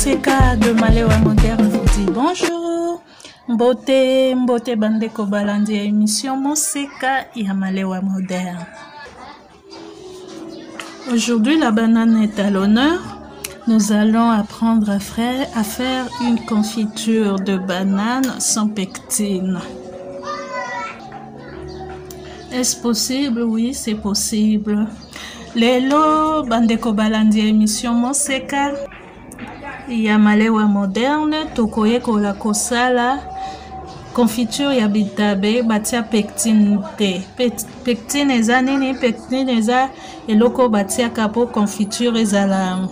Moseka de Malewa Moderne vous dit bonjour. Mbote bandeko balandi ya émission Moseka ya Malewa Moderne. Aujourd'hui, la banane est à l'honneur. Nous allons apprendre à faire une confiture de banane sans pectine. Est-ce possible? Oui, c'est possible. Lelo bandeko balandi ya émission Moseka ya Malewa Moderne tokoye kola kosala confiture ya bitabe batia pectine te. Pectine eza nini? Pectine eza eloko batia kapo confiture ezala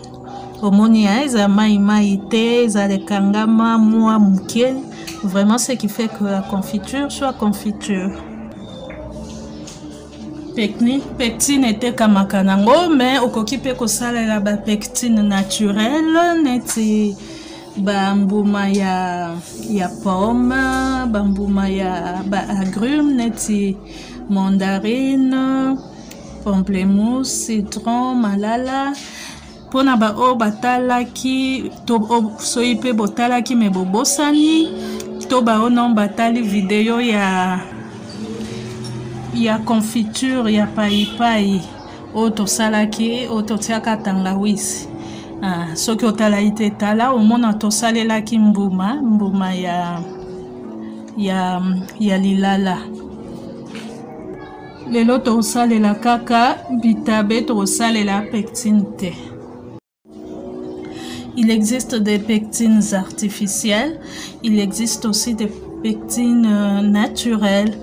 omoni ya eza mai te, eza lekangama mwa muke. Vraiment ce qui fait que la confiture soit confiture. Pectine était kamakanango, mais okoki pe kosalela ba pectine naturelle neti bambuma ya pomme, bambuma ya agrumes neti mandarine, pamplemousse, citron, malala. Pona ba o batalaki to soipe botalaki me bobosani to ba o non batali video ya confiture ya paipai oto salaki oto tiaka tangawizi. Soki otala ite tala omona to salelaki mbuma ya lilala. Lelo to salela kaka bitabe to salela pectine te. Il existe des pectines artificielles, il existe aussi des pectines naturelles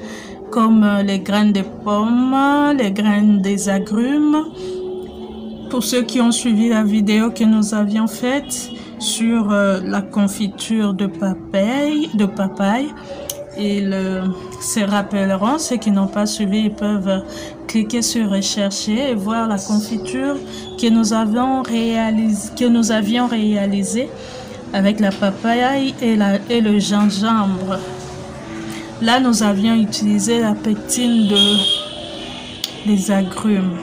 comme les graines de pommes, les graines des agrumes. Pour ceux qui ont suivi la vidéo que nous avions faite sur la confiture de papaye, ils se rappelleront. Ceux qui n'ont pas suivi, ils peuvent cliquer sur rechercher et voir la confiture que nous avions réalisée avec la papaye et le gingembre. Là, nous avions utilisé la pectine des agrumes.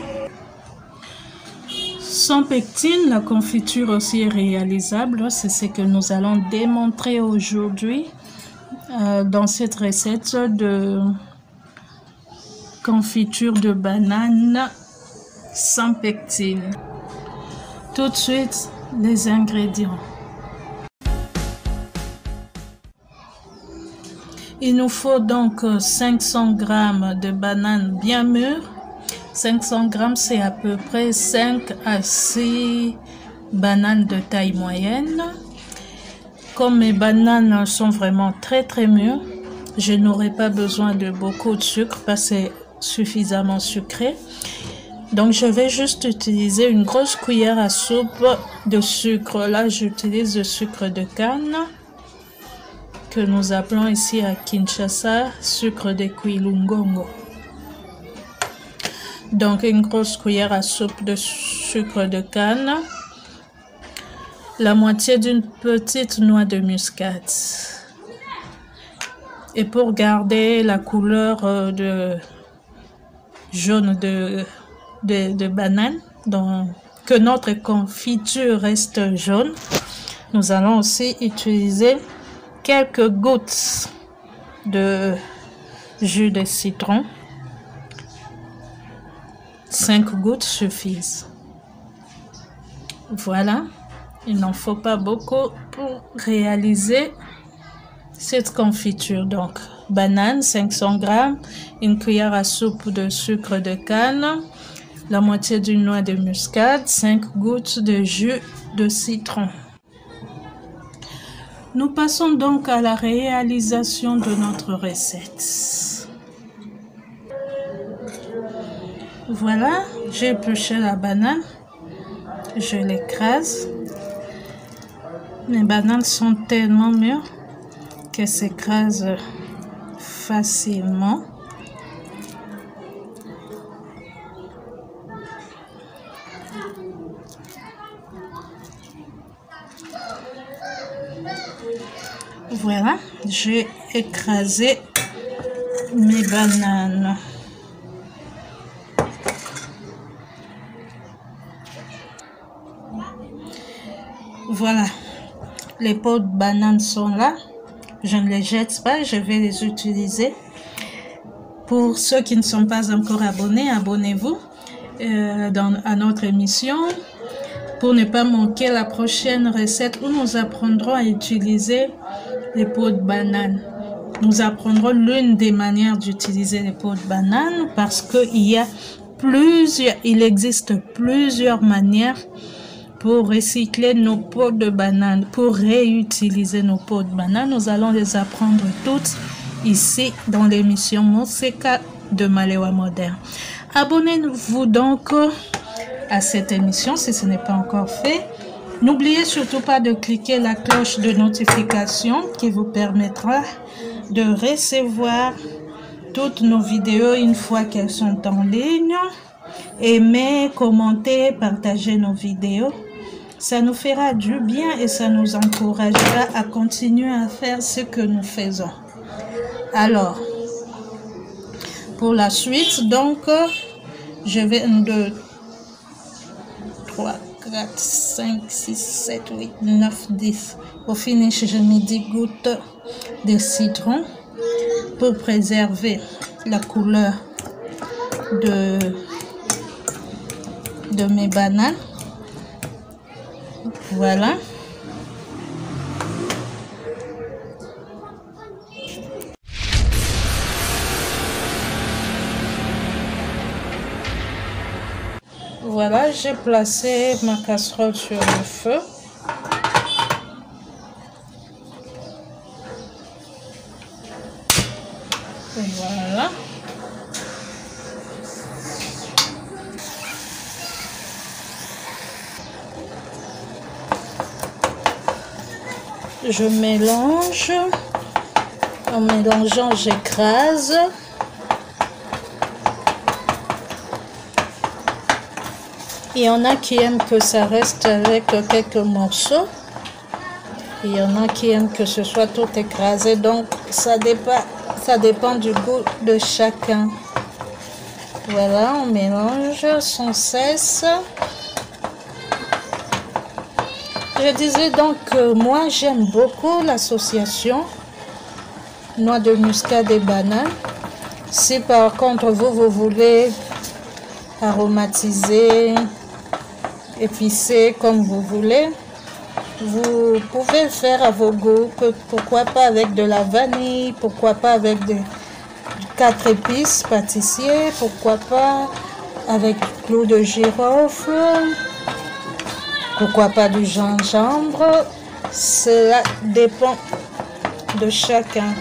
Sans pectine, la confiture aussi est réalisable. C'est ce que nous allons démontrer aujourd'hui dans cette recette de confiture de banane sans pectine. Tout de suite, les ingrédients. Il nous faut donc 500 g de bananes bien mûres. 500 g, c'est à peu près 5 à 6 bananes de taille moyenne. Comme mes bananes sont vraiment très mûres, je n'aurai pas besoin de beaucoup de sucre parce que c'est suffisamment sucré. Donc je vais juste utiliser une grosse cuillère à soupe de sucre. Là, j'utilise le sucre de canne, que nous appelons ici à Kinshasa sucre de Kwilungongo. Donc une grosse cuillère à soupe de sucre de canne, la moitié d'une petite noix de muscade. Et pour garder la couleur jaune de banane, donc que notre confiture reste jaune, nous allons aussi utiliser quelques gouttes de jus de citron. 5 gouttes suffisent. Voilà, il n'en faut pas beaucoup pour réaliser cette confiture. Donc, banane 500 g, une cuillère à soupe de sucre de canne, la moitié d'une noix de muscade, 5 gouttes de jus de citron. Nous passons donc à la réalisation de notre recette. Voilà, j'ai épluché la banane, je l'écrase. Les bananes sont tellement mûres qu'elles s'écrasent facilement. Voilà, j'ai écrasé mes bananes. Voilà, Les peaux de banane sont là. Je ne les jette pas, je vais les utiliser. Pour ceux qui ne sont pas encore abonnés, abonnez-vous à notre émission pour ne pas manquer la prochaine recette où nous apprendrons à utiliser les peaux de banane. Nous apprendrons l'une des manières d'utiliser les peaux de banane parce qu'il existe plusieurs manières pour recycler nos peaux de banane, pour réutiliser nos peaux de banane. Nous allons les apprendre toutes ici dans l'émission Moseka de Malewa Moderne. Abonnez-vous donc à cette émission si ce n'est pas encore fait. N'oubliez surtout pas de cliquer la cloche de notification qui vous permettra de recevoir toutes nos vidéos une fois qu'elles sont en ligne. Aimez, commentez, partagez nos vidéos. Ça nous fera du bien et ça nous encouragera à continuer à faire ce que nous faisons. Alors, pour la suite, donc, je vais 1, 2, 3, 4, 5, 6, 7, 8, 9, 10. Au finish, je mets 10 gouttes de citron pour préserver la couleur de mes bananes. Voilà. Voilà, j'ai placé ma casserole sur le feu. Voilà. Je mélange. En mélangeant, j'écrase. Il y en a qui aiment que ça reste avec quelques morceaux. Il y en a qui aiment que ce soit tout écrasé. Donc, ça dépend du goût de chacun. Voilà, on mélange sans cesse. Je disais donc que moi, j'aime beaucoup l'association noix de muscade et banane. Si par contre, vous voulez aromatiser, épicé comme vous voulez, vous pouvez faire à vos goûts. Pourquoi pas avec de la vanille, pourquoi pas avec 4 épices pâtissiers, pourquoi pas avec du clou de girofle, pourquoi pas du gingembre. Cela dépend de chacun.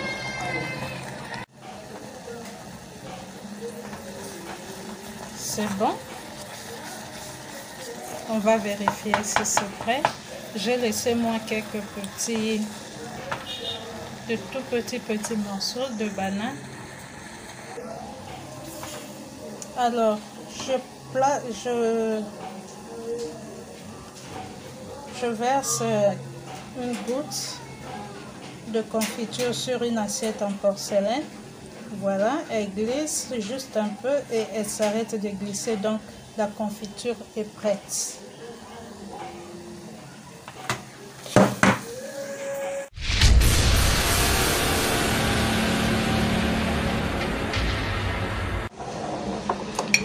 C'est bon. On va vérifier si c'est prêt. J'ai laissé moi quelques tout petits morceaux de banane. Alors, je verse une goutte de confiture sur une assiette en porcelaine. Voilà, elle glisse juste un peu et elle s'arrête de glisser, donc la confiture est prête.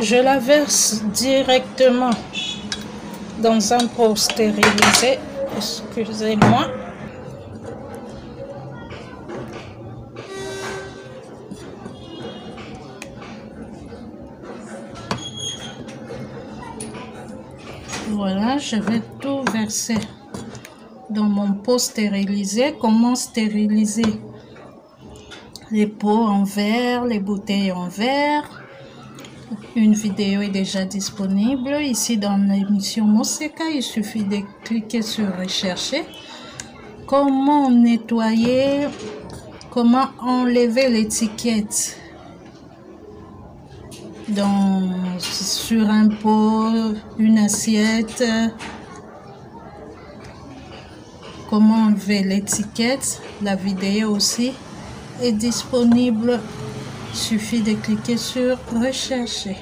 Je la verse directement dans un pot stérilisé. Excusez-moi. Voilà, je vais tout verser dans mon pot stérilisé. Comment stériliser les pots en verre, les bouteilles en verre? Une vidéo est déjà disponible ici dans l'émission Moseka. Il suffit de cliquer sur rechercher. Comment nettoyer, comment enlever l'étiquette sur un pot, une assiette. Comment enlever l'étiquette. La vidéo aussi est disponible. Il suffit de cliquer sur rechercher.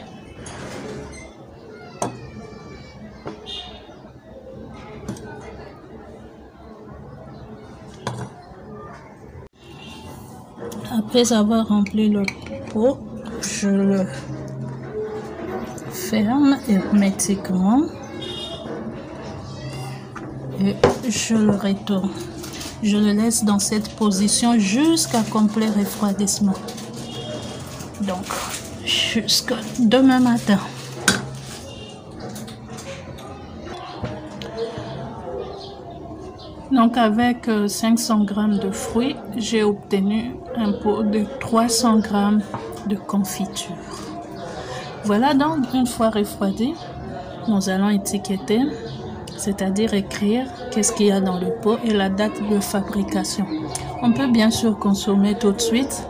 Après avoir rempli le pot, je le ferme hermétiquement et je le retourne. Je le laisse dans cette position jusqu'à complet refroidissement. Donc, jusqu'à demain matin. Donc, avec 500 g de fruits, j'ai obtenu un pot de 300 g de confiture. Voilà, donc une fois refroidi, nous allons étiqueter, c'est-à-dire écrire qu'est-ce qu'il y a dans le pot et la date de fabrication. On peut bien sûr consommer tout de suite,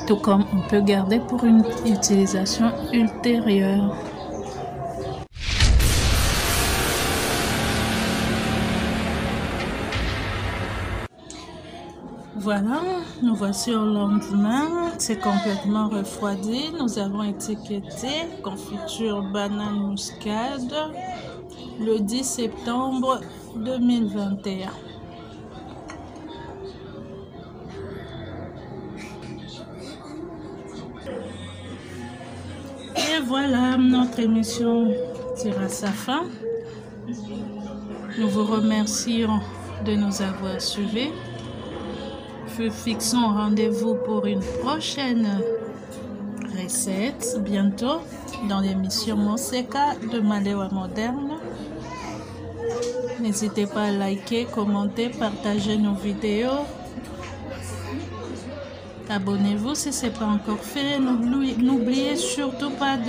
tout comme on peut garder pour une utilisation ultérieure. Voilà, nous voici au lendemain, c'est complètement refroidi. Nous avons étiqueté confiture banane muscade le 10 septembre 2021. Et voilà, notre émission tire à sa fin. Nous vous remercions de nous avoir suivis. Fixons rendez-vous pour une prochaine recette bientôt dans l'émission Monseka de Malewa Moderne. N'hésitez pas à liker, commenter, partager nos vidéos. Abonnez-vous si ce n'est pas encore fait. N'oubliez surtout pas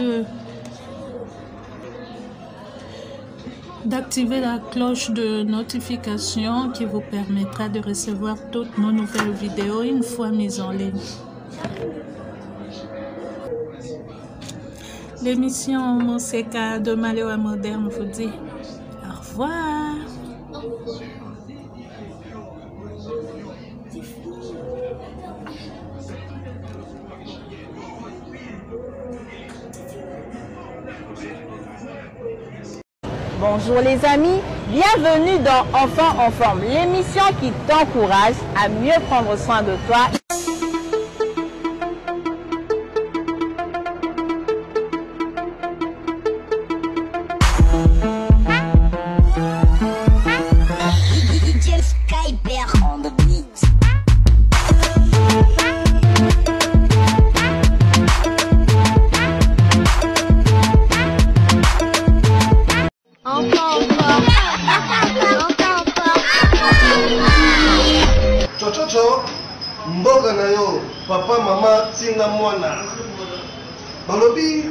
d'activer la cloche de notification qui vous permettra de recevoir toutes nos nouvelles vidéos une fois mises en ligne. L'émission Monseka de Malewa Moderne vous dit au revoir. Bonjour les amis, bienvenue dans Enfants en forme, l'émission qui t'encourage à mieux prendre soin de toi. Mboga na yo papa mama tinga mwana balobi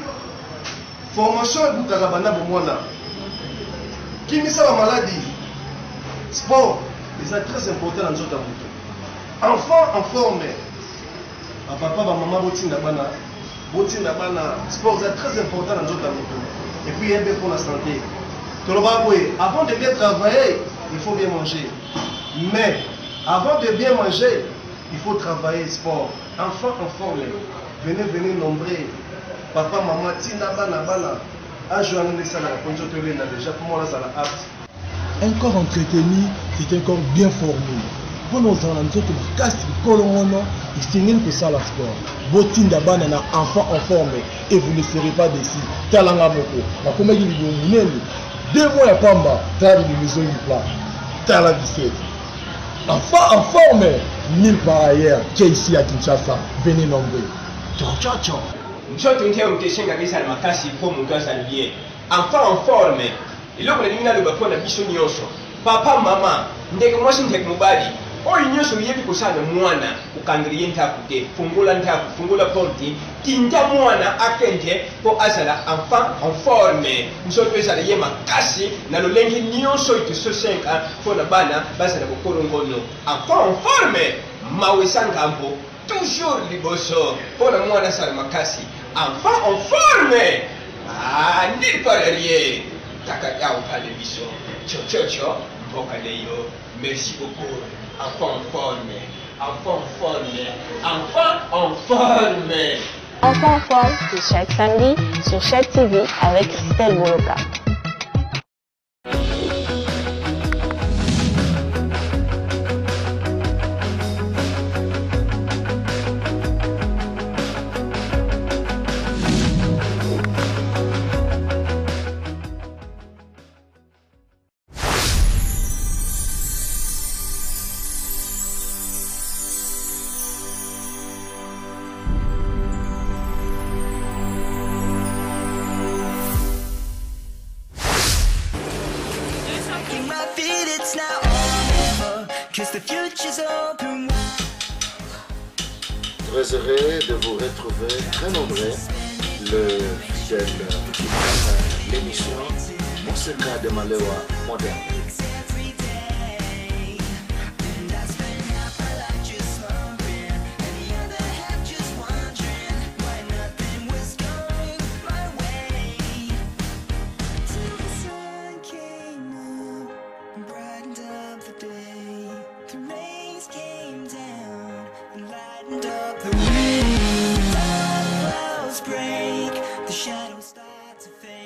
formation bukaka bana bomwana kimisa ba maladie sport c'est très important dans nzoto muto enfant en forme papa ba mama botinda bana sport c'est très important dans nzoto muto et puis il est pour la santé tout le monde avant de bien travailler il faut bien manger mais avant de bien manger il faut travailler sport. Enfant en forme, venez nombrer. Papa, maman, tina bana. Ajoannez ça la condition déjà pour moi là ça la apte. Un corps entretenu, c'est un corps bien formé. Pour nos enfants, nous casse le colon, il que ça la sport. Botinda bana na enfant en forme et vous ne serez pas déçus. Talanga moko. La comédie du 2 mois à Pamba, t'as les maisons du plat. T'as la 17. Enfant en forme, nulle part ailleurs qu'ici à Kinshasa. Venez nombrer. Ciao. Mshoto ntia mkeshenga bisa na makasi kwa mugasa liye. Enfant en forme. Iloko na nimina loba na biso nyosho. Papa mama, ndeke mwasi ndeke mubali. Oyi nyosho yebi kusana mwana ukandiriye ntakute. Fungula porti. Tinta mwana akente po asala enfant en forme. Mshoto esala ye makasi na lolengi nyosho ituso senka pona bana basa na bokolo ngono. Enfant en forme. Mawesanga ambo. Toujours liboso pona mwana sala makasi. Enfant en forme. Ah, nulle part derrière. Takaya au télévision. Ciao. Bokaleyo. Merci beaucoup. Enfant en forme. Enfant en forme. Enfants en forme, c'est chaque samedi sur chaque TV avec Christelle Boloka. Très heureux de vous retrouver très nombreux. Le fidèle qui prend l'émission Monseka de Malewa moderne. Break, the shadows start to fade.